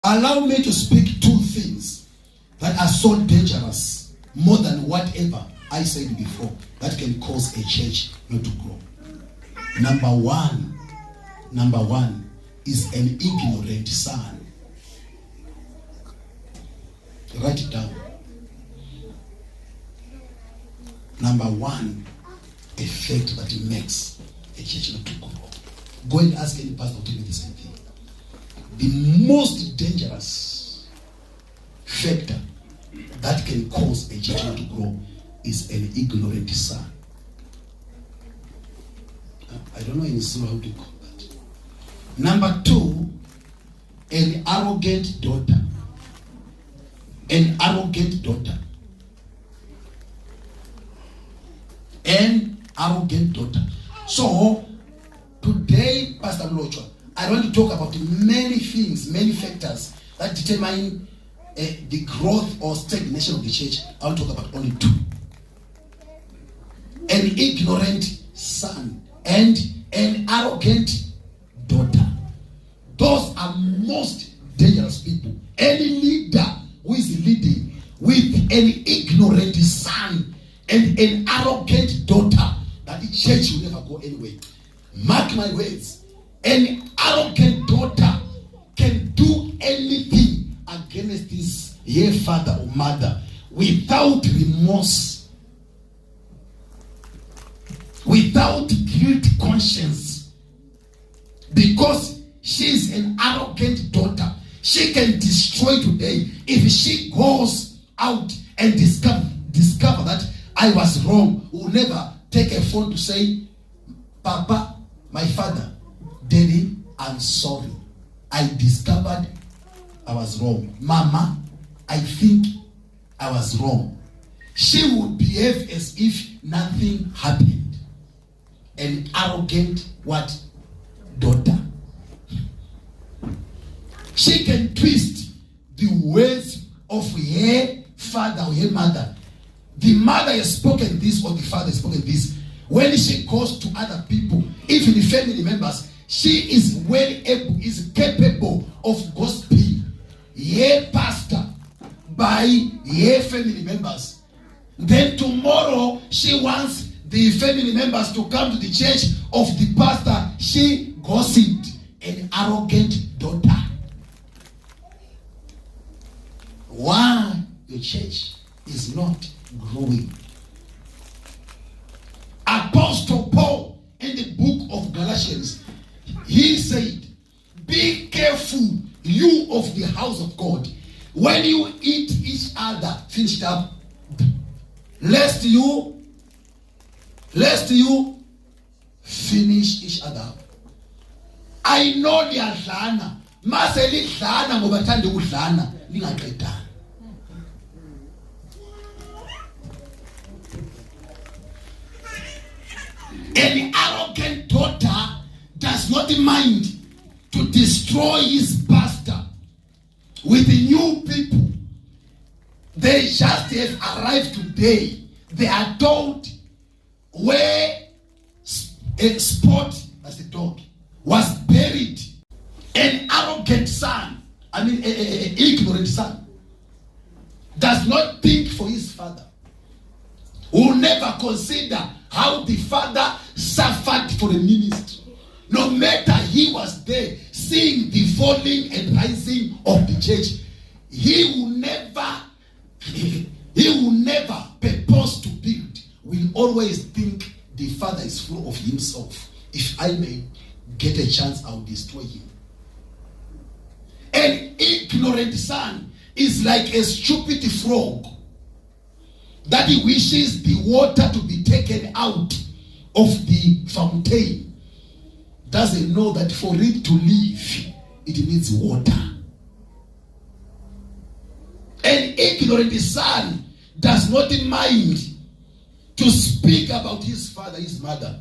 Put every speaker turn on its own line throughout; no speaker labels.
Allow me to speak two things that are so dangerous, more than whatever I said before, that can cause a church not to grow. Number one is an ignorant son. Write it down. Number one effect that it makes a church not to grow. Go and ask any pastor to tell me the same thing. The most dangerous factor that can cause a church not to grow is an ignorant son. I don't know in Zulu how to call that. Number two, an arrogant daughter. An arrogant daughter. An arrogant daughter. So, today, Pastor Mlocho, I want to talk about many things, many factors that determine the growth or stagnation of the church. I want to talk about only two. An ignorant son and an arrogant daughter. Those are most dangerous people. Any leader who is leading with an ignorant son and an arrogant daughter, that the church will never go anywhere. Mark my words. An arrogant daughter can do anything against his father or mother without remorse, without guilt conscience, because she is an arrogant daughter. She can destroy today. If she goes out and discover that I was wrong, will never take a phone to say, Papa, my father, Daddy, I'm sorry. I discovered I was wrong. Mama, I think I was wrong. She would behave as if nothing happened. An arrogant what? Daughter. She can twist the words of her father or her mother. The mother has spoken this or the father has spoken this. When she goes to other people, even the family members, she is well able, is capable of gossiping her pastor by her family members. Then tomorrow she wants the family members to come to the church of the pastor. She gossiped. An arrogant daughter. Why your church is not growing? Apostle Paul in the book of Galatians, he said, be careful, you of the house of God, when you eat each other, finished up, lest you finish each other up. I know liyadlana, mase lidlana ngoba thanda ukudlana lingaqedani. An arrogant daughter does not mind to destroy his pastor with the new people. They just have arrived today. They are told where a spot as the dog was buried. An arrogant son, an ignorant son, does not think for his father, will never consider how the father suffered for the ministry. No matter he was there seeing the falling and rising of the church, he will never purpose to build. Will always think the father is full of himself. If I may get a chance, I'll destroy him. An ignorant son is like a stupid frog that he wishes the water to be taken out of the fountain. Doesn't know that for it to live, it needs water. An ignorant son does not mind to speak about his father, his mother,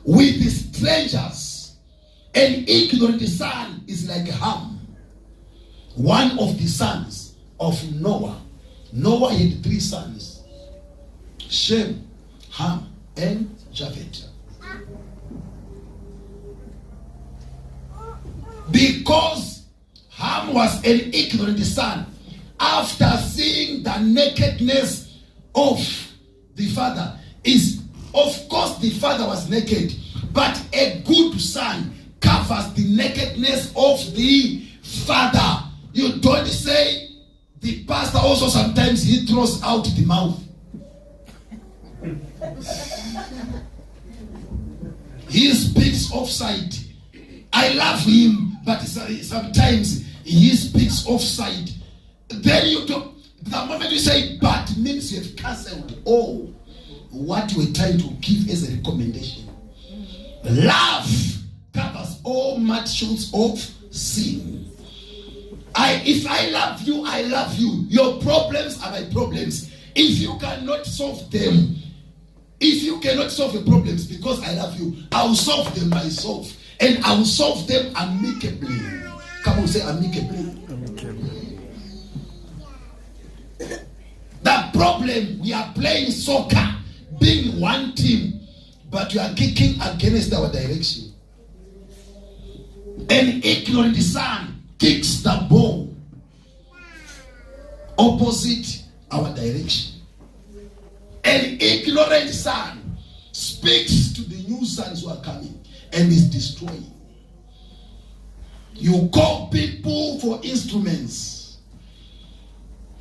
with the strangers. An ignorant son is like Ham, one of the sons of Noah. Noah had 3 sons, Shem, Ham, and Japheth. Because Abraham was an ignorant son. After seeing the nakedness of the father, of course the father was naked, but a good son covers the nakedness of the father. You don't say, the pastor also sometimes he throws out the mouth. He speaks offside. I love him, but sometimes he speaks offside. Then you don't, the moment you say but means you have cancelled all what you were trying to give as a recommendation. Love covers all multitudes of sin. If I love you, I love you. Your problems are my problems. If you cannot solve them, if you cannot solve your problems because I love you, I will solve them myself. And I will solve them amicably. Come on, say amicably. The problem, we are playing soccer, being one team, but you are kicking against our direction. An ignorant son kicks the ball opposite our direction. An ignorant son speaks to the new sons who are coming and is destroying. You call people for instruments.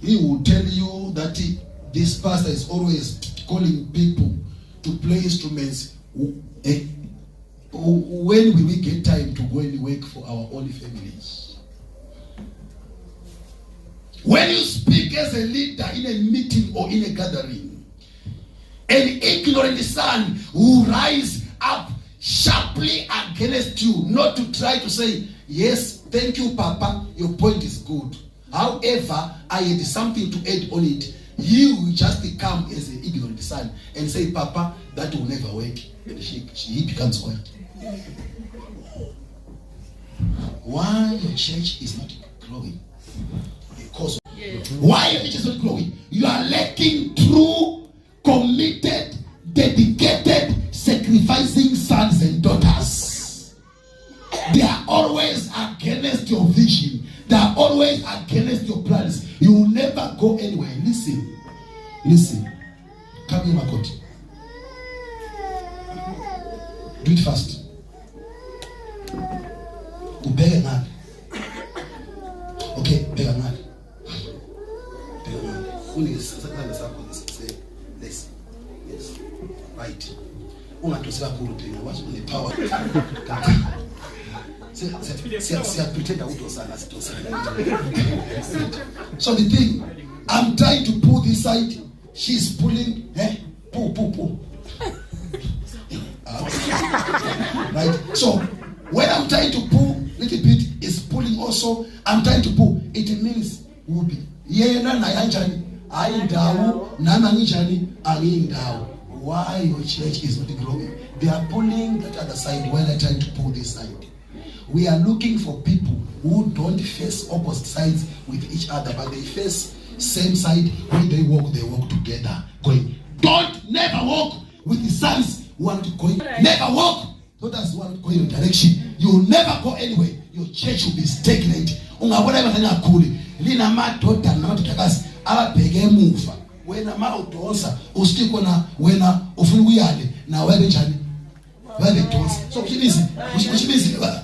He will tell you that this pastor is always calling people to play instruments. When will we get time to go and work for our own families? When you speak as a leader in a meeting or in a gathering, an ignorant son will rise up sharply against you, not to try to say, yes, thank you, Papa, your point is good. However, I had something to add on it. He will just come as an ignorant son and say, Papa, that will never work. And he becomes white. Why your church is not growing? Because why your church is not growing? You are lacking true, committed, dedicated, sacrificing sons and daughters. They are always against your vision. They are always against your plans. You will never go anywhere. Listen. Come here, Makoti. Do it fast. Ubega ngani? Okay, bega ngani? Bega ngani? Unisakala sakho say less. Yes. Right. Ungatosela kakhulu phela. Wathi une power. Pretend so the thing, I'm trying to pull this side, she's pulling, pull. Right? So when I'm trying to pull a little bit, it's pulling also. I'm trying to pull. It means ubi. Why your church is not growing? They are pulling that other side while they're trying to pull this side. We are looking for people who don't face opposite sides with each other, but they face same side. When they walk together. Going. Never walk with the sons who want to go. Never walk. Daughters who want to go in your direction. You will never go anywhere. Your church will be stagnant. Wena ma udonsa usitiko na wena ufuna uyale na wena njani wena donsa. So which means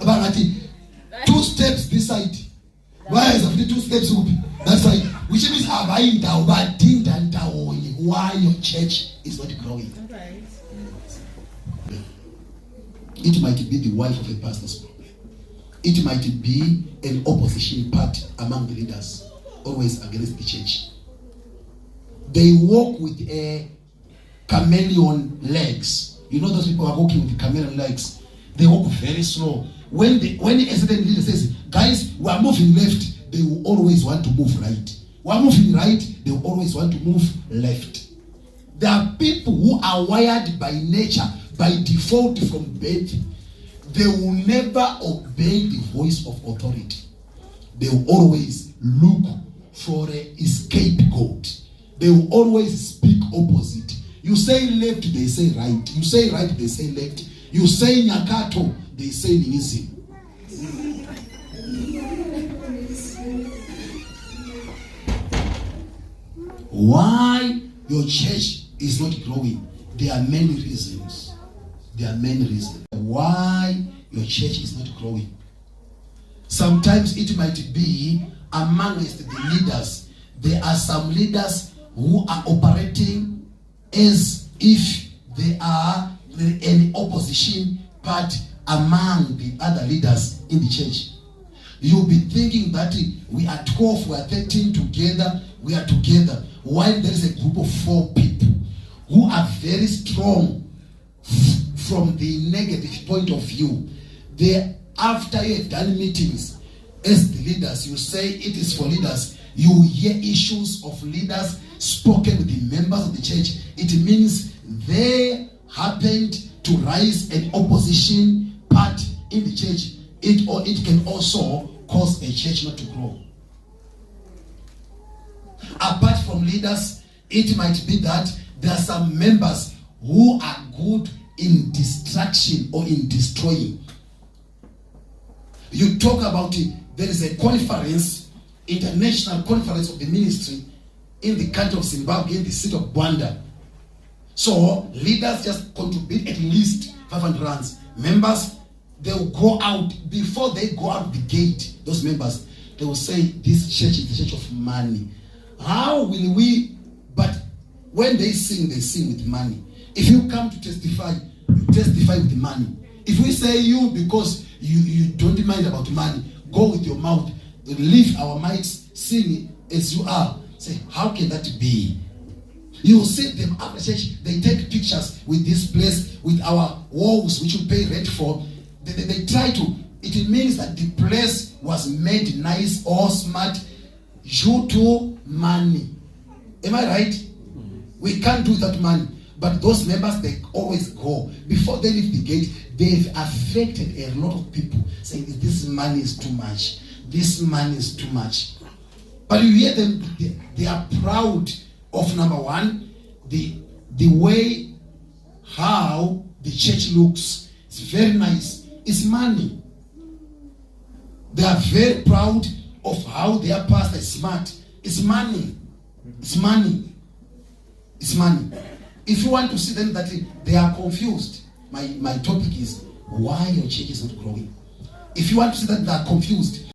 bangathi 2 steps this side. Why is it 2 steps up? That's right. Which means abayindawo badinda ndawonye. Why your church is not growing? Okay. It might be the wife of a pastor's problem. It might be an opposition party among the leaders, always against the church. They walk with a chameleon legs. You know those people are walking with chameleon legs. They walk very slow. When a certain leader says, guys, we are moving left, they will always want to move right. We are moving right, they will always want to move left. There are people who are wired by nature, by default from birth. They will never obey the voice of authority. They will always look for an scapegoat. They will always speak opposite. You say left, they say right. You say right, they say left. You say Nyakato, they say Ningisi. Why your church is not growing? There are many reasons. There are many reasons why your church is not growing. Sometimes it might be amongst the leaders. There are some leaders who are operating as if they are an opposition part among the other leaders in the church. You'll be thinking that we are 12, we are 13 together, we are together. While there is a group of 4 people who are very strong from the negative point of view. They, after you have done meetings as the leaders, you say it is for leaders. You hear issues of leaders spoken with the members of the church. It means they happened to rise an opposition part in the church. It can also cause a church not to grow. Apart from leaders, it might be that there are some members who are good in destruction or in destroying. You talk about it, there is a conference, international conference of the ministry in the country of Zimbabwe, in the city of Rwanda. So leaders just contribute at least 500 rands. Members, they will go out, before they go out the gate, those members, they will say, this church is the church of money. How will we? But when they sing with money. If you come to testify, you testify with money. If we say you, because you don't mind about money, go with your mouth, lift our mics, sing as you are. Say, how can that be? You will see them after church, they take pictures with this place, with our walls, which you pay rent for. They try to, it means that the place was made nice or smart due to money. Am I right? We can't do that money. But those members, they always go. Before they leave the gate, they've affected a lot of people, saying this money is too much. This money is too much. But you hear them, they are proud of, number one, the way how the church looks. It's very nice. It's money. They are very proud of how their pastor is smart. It's money. It's money. It's money. If you want to see them that they are confused, my topic is why your church is not growing. If you want to see that they are confused,